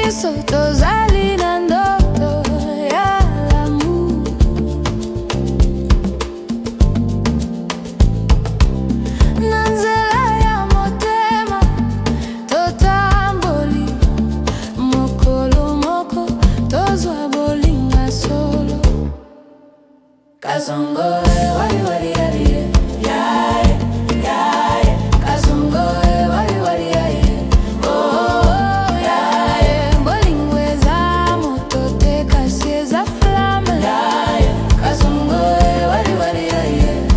miso tozali na ndoto ya lamu. Na nzela ya motema totamboli, mokolo moko tozwa bolinga solo. Kasongo wali wali yari yae yae, kasongo wali wali yae oh yae, bolingo eza moto te kasi eza flamme yae, kasongo wali wali yae.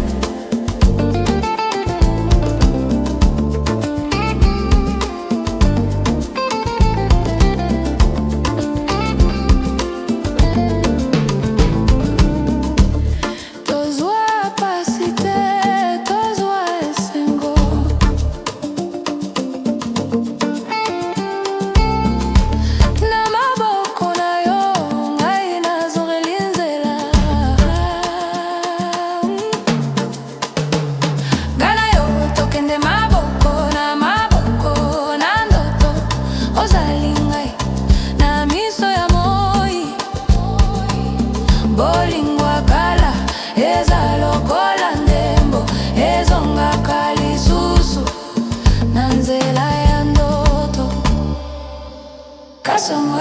Bolingo akala eza lokola ndembo, ezongaka lisusu na nzela ya ndoto. Kasongo